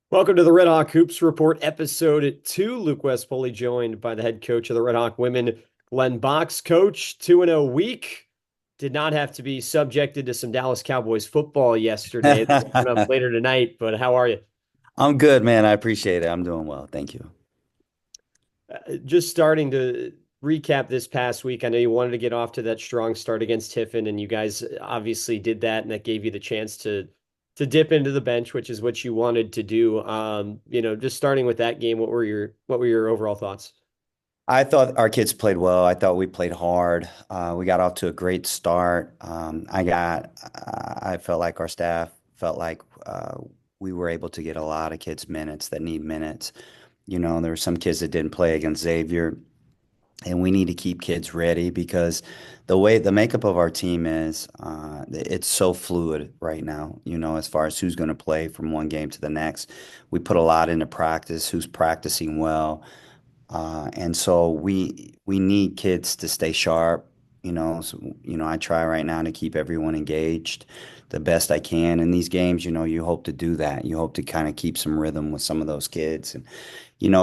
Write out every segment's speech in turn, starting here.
Welcome to the RedHawk Hoops Report, episode 2. Luke West Poley joined by the head coach of the RedHawk women, Glenn Box. Coach, 2-0 week. Did not have to be subjected to some Dallas Cowboys football yesterday. That's coming up later tonight, but how are you? I'm good, man. I appreciate it. I'm doing well. Thank you. Just starting to recap this past week. I know you wanted to get off to that strong start against Tiffin, and you guys obviously did that, and that gave you the chance to dip into the bench, which is what you wanted to do. Just starting with that game, what were your overall thoughts? I thought our kids played well. I thought we played hard. We got off to a great start. I felt like our staff felt like we were able to get a lot of kids minutes that need minutes. There were some kids that didn't play against Xavier, and we need to keep kids ready because the way the makeup of our team is, it's so fluid right now, as far as who's going to play from one game to the next. We put a lot into practice, who's practicing well. And so we need kids to stay sharp. I try right now to keep everyone engaged the best I can. In these games, you hope to do that. You hope to kind of keep some rhythm with some of those kids. And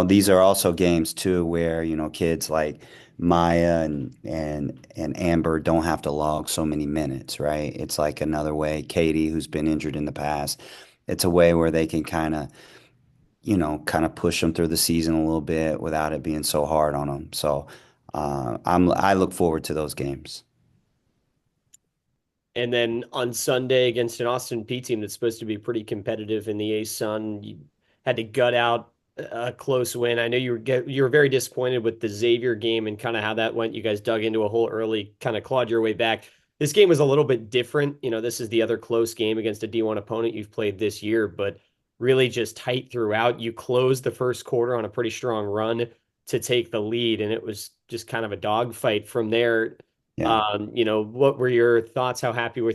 these are also games too where, kids like Maya and Amber don't have to log so many minutes, right? It's like another way. Katie, who's been injured in the past, it's a way where they can kind of push them through the season a little bit without it being so hard on them. So I look forward to those games. And then on Sunday against an Austin P team that's supposed to be pretty competitive in the A-Sun, you had to gut out a close win. I know you were very disappointed with the Xavier game and kind of how that went. You guys dug into a hole early, kind of clawed your way back. This game was a little bit different. This is the other close game against a D1 opponent you've played this year, but really just tight throughout. You closed the first quarter on a pretty strong run to take the lead, and it was just kind of a dogfight from there. Yeah. What were your thoughts? How happy were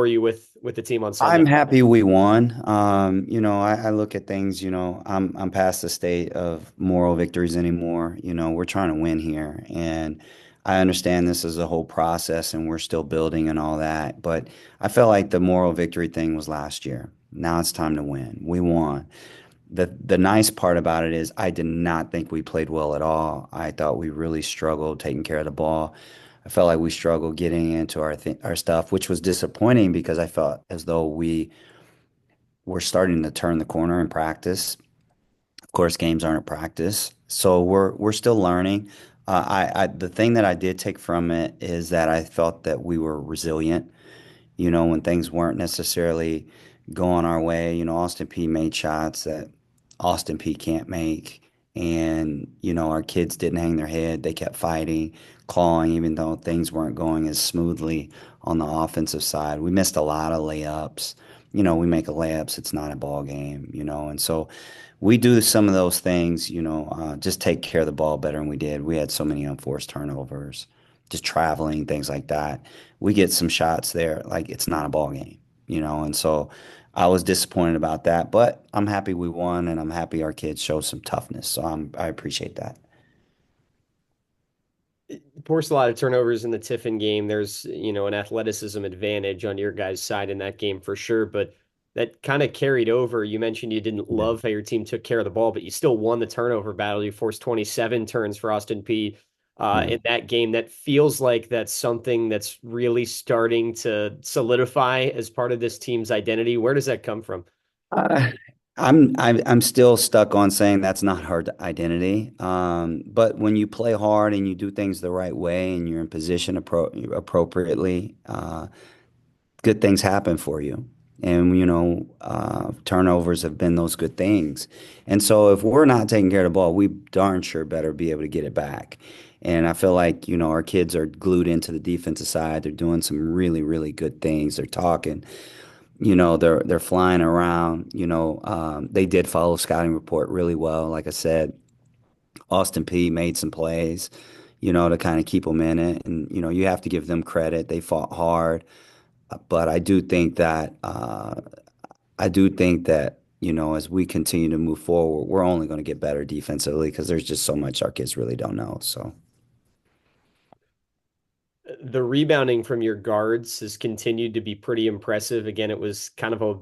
you with the team on Sunday? I'm happy we won. I look at things, I'm past the state of moral victories anymore. We're trying to win here. And I understand this is a whole process and we're still building and all that. But I felt like the moral victory thing was last year. Now it's time to win. We won. The nice part about it is I did not think we played well at all. I thought we really struggled taking care of the ball. I felt like we struggled getting into our stuff, which was disappointing because I felt as though we were starting to turn the corner in practice. Of course, games aren't a practice, so we're still learning. The thing that I did take from it is that I felt that we were resilient. When things weren't necessarily going our way. Austin P made shots that Austin P can't make. And, our kids didn't hang their head. They kept fighting, clawing, even though things weren't going as smoothly on the offensive side. We missed a lot of layups. We make a layups, it's not a ball game, and so we do some of those things, just take care of the ball better than we did. We had so many unforced turnovers, just traveling, things like that. We get some shots there, like it's not a ball game, and so I was disappointed about that, but I'm happy we won and I'm happy our kids showed some toughness. So I appreciate that. Forced a lot of turnovers in the Tiffin game. There's, an athleticism advantage on your guys' side in that game for sure, but that kind of carried over. You mentioned you didn't Yeah. love how your team took care of the ball, but you still won the turnover battle. You forced 27 turns for Austin P Yeah. in that game. That feels like that's something that's really starting to solidify as part of this team's identity. Where does that come from? Uh, I'm still stuck on saying that's not our identity. But when you play hard and you do things the right way and you're in position appropriately, good things happen for you. And turnovers have been those good things. And so if we're not taking care of the ball, we darn sure better be able to get it back. And I feel like, our kids are glued into the defensive side. They're doing some really, really good things. They're talking. They're flying around. They did follow scouting report really well. Like I said, Austin P made some plays, to kind of keep them in it. And you have to give them credit. They fought hard, but I do think that as we continue to move forward, we're only going to get better defensively because there's just so much our kids really don't know. So The rebounding from your guards has continued to be pretty impressive. Again, it was kind of a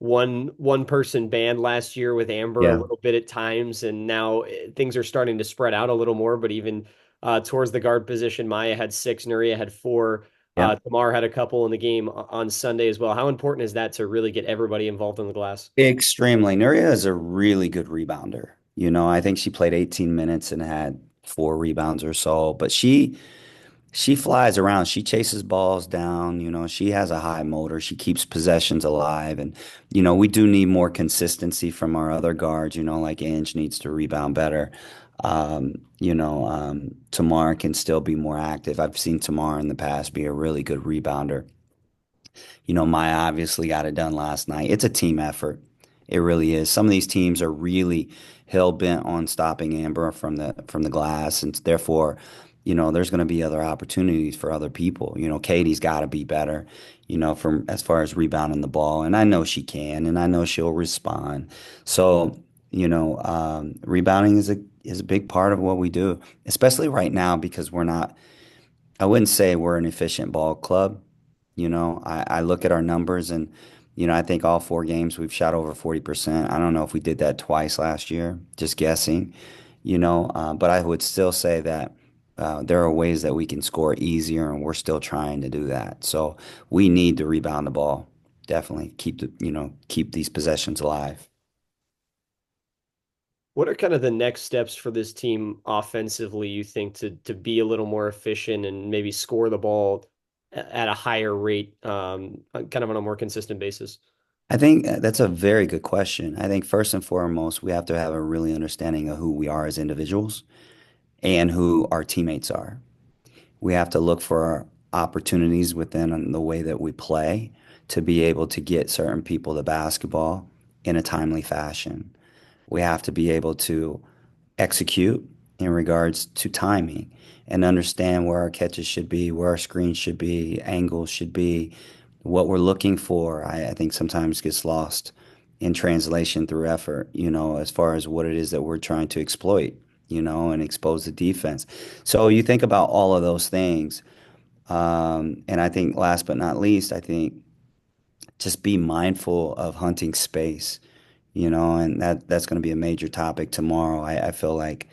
one person band last year with Amber a Yeah. little bit at times, and now things are starting to spread out a little more. But even towards the guard position, Maya had six, Nuria had four. Yeah. Tamar had a couple in the game on Sunday as well. How important is that to really get everybody involved in the glass? Extremely. Nuria is a really good rebounder. I think she played 18 minutes and had four rebounds or so, but she flies around. She chases balls down. She has a high motor. She keeps possessions alive. And, we do need more consistency from our other guards, like Ange needs to rebound better. Tamar can still be more active. I've seen Tamar in the past be a really good rebounder. Maya obviously got it done last night. It's a team effort. It really is. Some of these teams are really hell bent on stopping Amber from the glass, and therefore, there's going to be other opportunities for other people. Katie's got to be better, from as far as rebounding the ball, and I know she can, and I know she'll respond. So, rebounding is a big part of what we do, especially right now because we're not. I wouldn't say we're an efficient ball club. I look at our numbers and, I think all four games we've shot over 40%. I don't know if we did that twice last year, just guessing, but I would still say that there are ways that we can score easier and we're still trying to do that. So we need to rebound the ball. Definitely keep these possessions alive. What are kind of the next steps for this team offensively, you think, to be a little more efficient and maybe score the ball at a higher rate, kind of on a more consistent basis? I think that's a very good question. I think first and foremost, we have to have a really understanding of who we are as individuals and who our teammates are. We have to look for opportunities within the way that we play to be able to get certain people the basketball in a timely fashion. We have to be able to execute in regards to timing and understand where our catches should be, where our screens should be, angles should be, what we're looking for. I think sometimes gets lost in translation through effort, as far as what it is that we're trying to exploit, and expose the defense. So you think about all of those things. And I think last but not least, I think just be mindful of hunting space, and that's going to be a major topic tomorrow. I feel like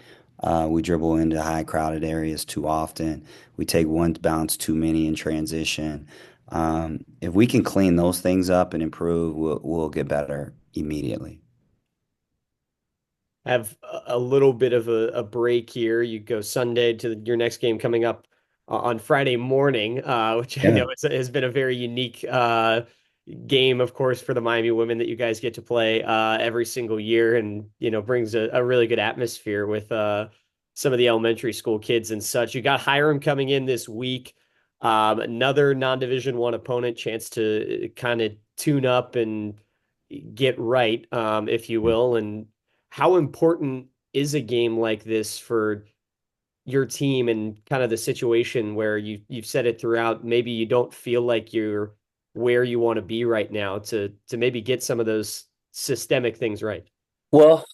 we dribble into high crowded areas too often. We take one bounce too many in transition. If we can clean those things up and improve, we'll get better immediately. Have a little bit of a break here. You go Sunday to your next game coming up on Friday morning, which I Yeah. know has been a very unique game, of course, for the Miami women that you guys get to play every single year, and brings a really good atmosphere with some of the elementary school kids and such. You got Hiram coming in this week, another non-Division One opponent, chance to kind of tune up and get right, if you will, and how important is a game like this for your team and kind of the situation where you've said it throughout, maybe you don't feel like you're where you want to be right now to maybe get some of those systemic things right? Well,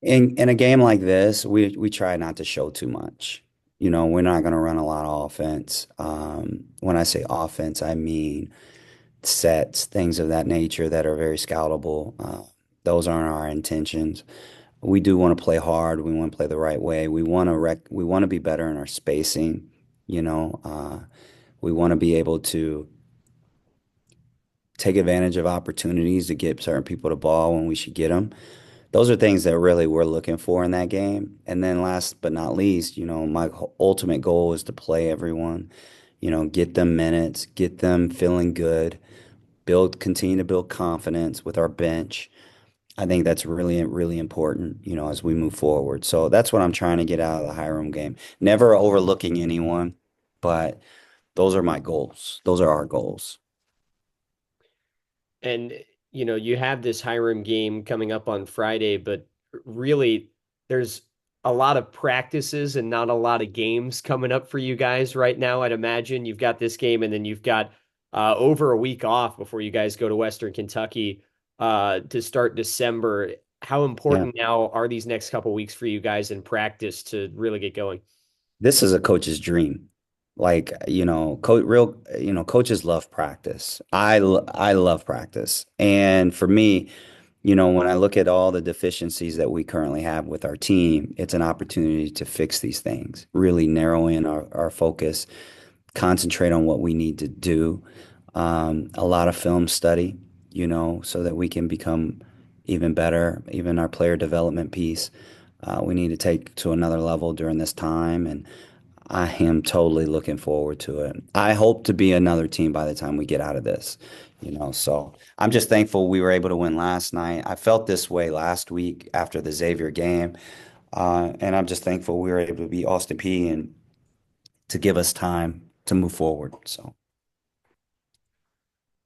in a game like this, we try not to show too much. We're not going to run a lot of offense. When I say offense, I mean sets, things of that nature that are very scoutable. Those aren't our intentions. We do want to play hard. We want to play the right way. We want to be better in our spacing. You know, uh, we want to be able to take advantage of opportunities to get certain people the ball when we should get them. Those are things that really we're looking for in that game. And then last but not least, my ultimate goal is to play everyone, get them minutes, get them feeling good, continue to build confidence with our bench. I think that's really, really important, as we move forward. So that's what I'm trying to get out of the Hiram game. Never overlooking anyone, but those are my goals. Those are our goals. And you have this Hiram game coming up on Friday, but really there's a lot of practices and not a lot of games coming up for you guys right now. I'd imagine you've got this game and then you've got over a week off before you guys go to Western Kentucky to start December. How Yeah. important now are these next couple weeks for you guys in practice to really get going? This is a coach's dream. Like, coaches love practice. I love practice. And for me, when I look at all the deficiencies that we currently have with our team, it's an opportunity to fix these things, really narrow in our focus, concentrate on what we need to do. A lot of film study, so that we can become even better. Even our player development piece, we need to take to another level during this time. And I am totally looking forward to it. I hope to be another team by the time we get out of this, So I'm just thankful we were able to win last night. I felt this way last week after the Xavier game, and I'm just thankful we were able to beat Austin P and to give us time to move forward. So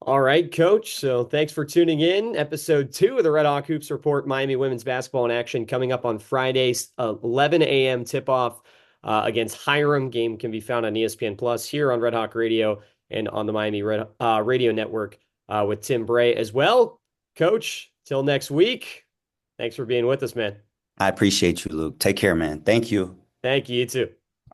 All right, coach. So thanks for tuning in. Episode 2 of the Red Hawk Hoops Report, Miami women's basketball in action, coming up on Fridays, 11 a.m. tip off against Hiram. Game can be found on ESPN Plus here on Red Hawk Radio and on the Miami Radio Network with Tim Bray as well. Coach, till next week. Thanks for being with us, man. I appreciate you, Luke. Take care, man. Thank you. Thank you, you too.